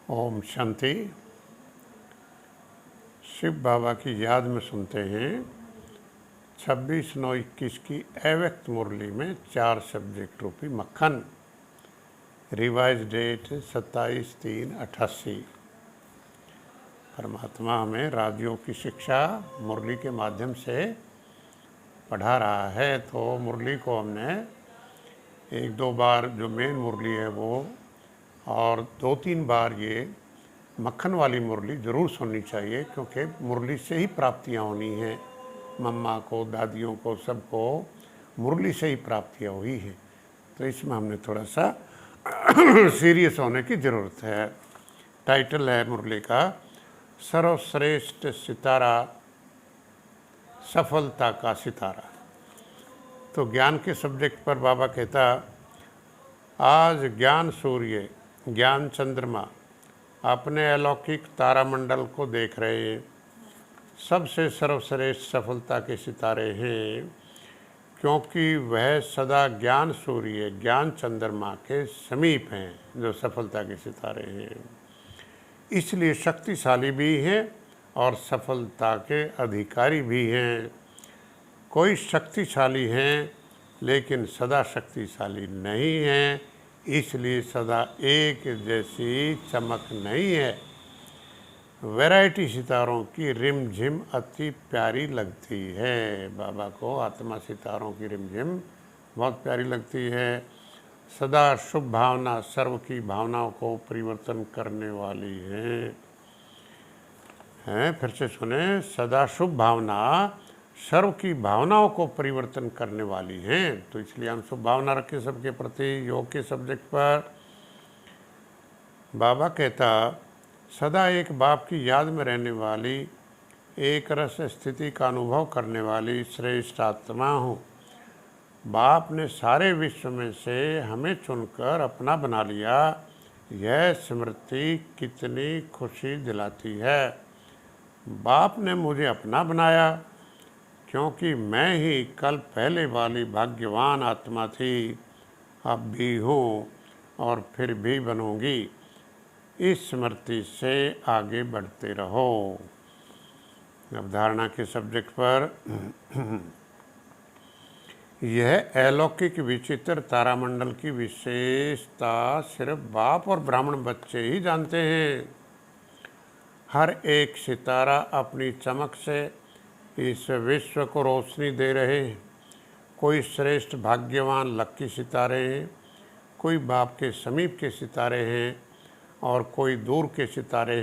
ओम शांति। शिव बाबा की याद में सुनते हैं 26/9/21 की अव्यक्त मुरली में 4 सब्जेक्ट रूपी मक्खन। Revise date 27/3/88। परमात्मा हमें राजयोग की शिक्षा मुरली के माध्यम से पढ़ा रहा है, तो मुरली को हमने 1-2 बार जो मेन मुरली है वो और 2-3 बार ये मक्खन वाली मुरली ज़रूर सुननी चाहिए, क्योंकि मुरली से ही प्राप्तियाँ होनी हैं। मम्मा को, दादियों को, सबको मुरली से ही प्राप्तियाँ हुई हैं। तो इसमें हमने थोड़ा सा सीरियस होने की ज़रूरत है। टाइटल है मुरली का सर्वश्रेष्ठ सितारा, सफलता का सितारा। तो ज्ञान के सब्जेक्ट पर बाबा कहता, आज ज्ञान सूर्य, ज्ञान चंद्रमा अपने अलौकिक तारामंडल को देख रहे हैं। सबसे सर्वश्रेष्ठ सफलता के सितारे हैं, क्योंकि वह सदा ज्ञान सूर्य, ज्ञान चंद्रमा के समीप हैं, जो सफलता के सितारे हैं। इसलिए शक्तिशाली भी हैं और सफलता के अधिकारी भी हैं। कोई शक्तिशाली हैं लेकिन सदा शक्तिशाली नहीं हैं, इसलिए सदा एक जैसी चमक नहीं है। वैरायटी सितारों की रिमझिम अति प्यारी लगती है। बाबा को आत्मा सितारों की रिमझिम बहुत प्यारी लगती है। सदा शुभ भावना सर्व की भावनाओं को परिवर्तन करने वाली हैं। फिर से सुने, सदा शुभ भावना सर्व की भावनाओं को परिवर्तन करने वाली हैं। तो इसलिए हम शुभ भावना रखें सबके प्रति। योग के सब्जेक्ट पर बाबा कहता, सदा एक बाप की याद में रहने वाली, एक रस स्थिति का अनुभव करने वाली श्रेष्ठ आत्मा हूँ। बाप ने सारे विश्व में से हमें चुनकर अपना बना लिया। यह स्मृति कितनी खुशी दिलाती है। बाप ने मुझे अपना बनाया, क्योंकि मैं ही कल पहले वाली भाग्यवान आत्मा थी, अब भी हूँ और फिर भी बनूंगी। इस स्मृति से आगे बढ़ते रहो। अब धारणा के सब्जेक्ट पर यह अलौकिक विचित्र तारामंडल की विशेषता सिर्फ बाप और ब्राह्मण बच्चे ही जानते हैं। हर एक सितारा अपनी चमक से इस विश्व को रोशनी दे रहे हैं। कोई श्रेष्ठ भाग्यवान लक्की सितारे हैं, कोई बाप के समीप के सितारे हैं और कोई दूर के सितारे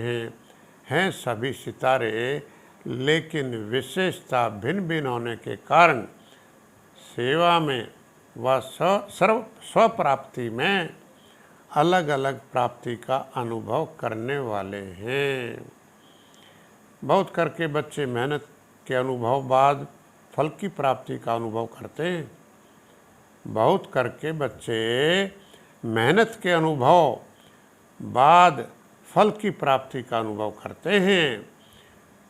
हैं सभी सितारे, लेकिन विशेषता भिन्न भिन्न होने के कारण सेवा में व स्वप्राप्ति में अलग अलग प्राप्ति का अनुभव करने वाले हैं। बहुत करके बच्चे मेहनत के अनुभव बाद फल की प्राप्ति का अनुभव करते हैं। बहुत करके बच्चे मेहनत के अनुभव बाद फल की प्राप्ति का अनुभव करते हैं।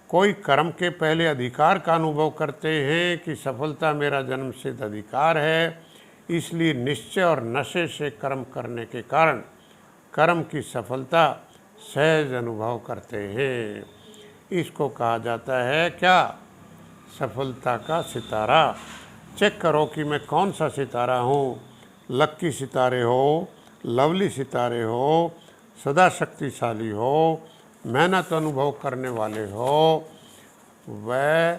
कोई कर्म के पहले अधिकार का अनुभव करते हैं कि सफलता मेरा जन्मसिद्ध अधिकार है, इसलिए निश्चय और नशे से कर्म करने के कारण कर्म की सफलता सहज अनुभव करते हैं। इसको कहा जाता है क्या? सफलता का सितारा। चेक करो कि मैं कौन सा सितारा हूँ। लक्की सितारे हो, लवली सितारे हो, सदा शक्तिशाली हो, मेहनत अनुभव करने वाले हो, वह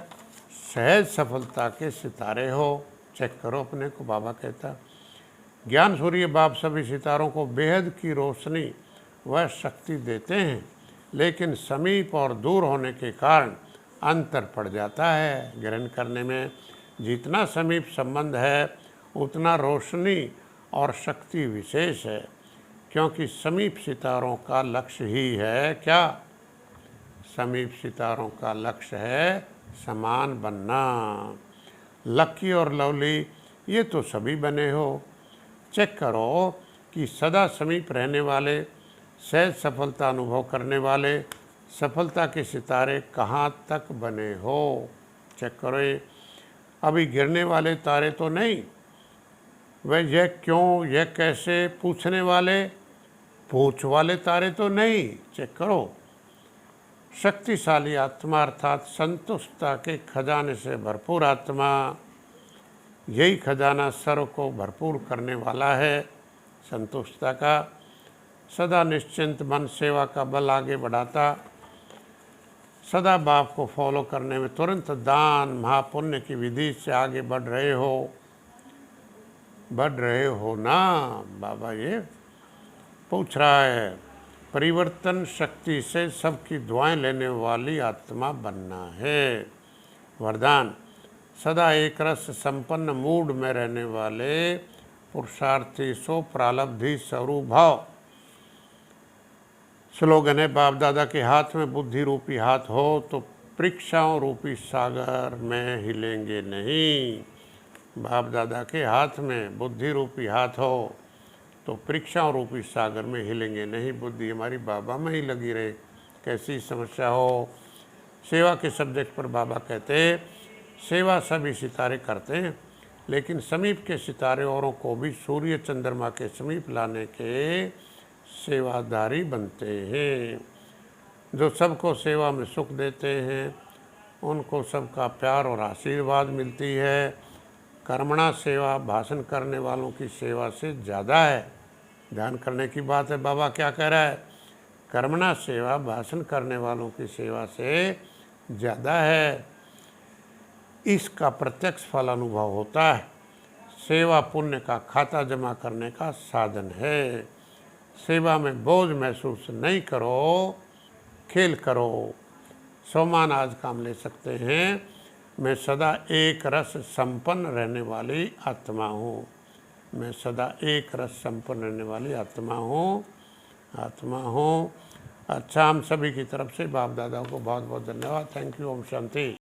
सहज सफलता के सितारे हो। चेक करो अपने को। बाबा कहता, ज्ञान सूर्य बाप सभी सितारों को बेहद की रोशनी व शक्ति देते हैं, लेकिन समीप और दूर होने के कारण अंतर पड़ जाता है। ग्रहण करने में जितना समीप संबंध है उतना रोशनी और शक्ति विशेष है, क्योंकि समीप सितारों का लक्ष्य ही है क्या? समीप सितारों का लक्ष्य है समान बनना। लक्की और लवली ये तो सभी बने हो। चेक करो कि सदा समीप रहने वाले, सहज सफलता अनुभव करने वाले सफलता के सितारे कहाँ तक बने हो। चेक करो, अभी गिरने वाले तारे तो नहीं। वह यह क्यों, यह कैसे पूछने वाले पूंछ वाले तारे तो नहीं, चेक करो। शक्तिशाली आत्मा अर्थात संतुष्टता के खजाने से भरपूर आत्मा, यही खजाना सर्व को भरपूर करने वाला है। संतुष्टता का सदा निश्चिंत मन सेवा का बल आगे बढ़ाता, सदा बाप को फॉलो करने में तुरंत दान महापुण्य की विधि से आगे बढ़ रहे हो ना। बाबा ये पूछ रहा है, परिवर्तन शक्ति से सबकी दुआएं लेने वाली आत्मा बनना है। वरदान, सदा एक रस संपन्न मूड में रहने वाले पुरुषार्थी सो प्रालब्धि स्वरूप भाव। स्लोगन है, बाप दादा के हाथ में बुद्धि रूपी हाथ हो तो परीक्षाओं रूपी सागर में हिलेंगे नहीं। बाप दादा के हाथ में बुद्धि रूपी हाथ हो तो परीक्षाओं रूपी सागर में हिलेंगे नहीं। बुद्धि हमारी बाबा में ही लगी रहे, कैसी समस्या हो। सेवा के सब्जेक्ट पर बाबा कहते हैं, सेवा सभी सितारे करते हैं, लेकिन समीप के सितारे औरों को भी सूर्य चंद्रमा के समीप लाने के सेवादारी बनते हैं। जो सबको सेवा में सुख देते हैं उनको सबका प्यार और आशीर्वाद मिलती है। कर्मणा सेवा भाषण करने वालों की सेवा से ज़्यादा है। ध्यान करने की बात है, बाबा क्या कह रहा है, कर्मणा सेवा भाषण करने वालों की सेवा से ज़्यादा है। इसका प्रत्यक्ष फल अनुभव होता है। सेवा पुण्य का खाता जमा करने का साधन है। सेवा में बोझ महसूस नहीं करो, खेल करो। सोमान आज काम ले सकते हैं। मैं सदा एक रस संपन्न रहने वाली आत्मा हूँ। मैं सदा एक रस संपन्न रहने वाली आत्मा हूँ। अच्छा, हम सभी की तरफ से बाप दादा को बहुत बहुत धन्यवाद। Thank you. ओम शांति।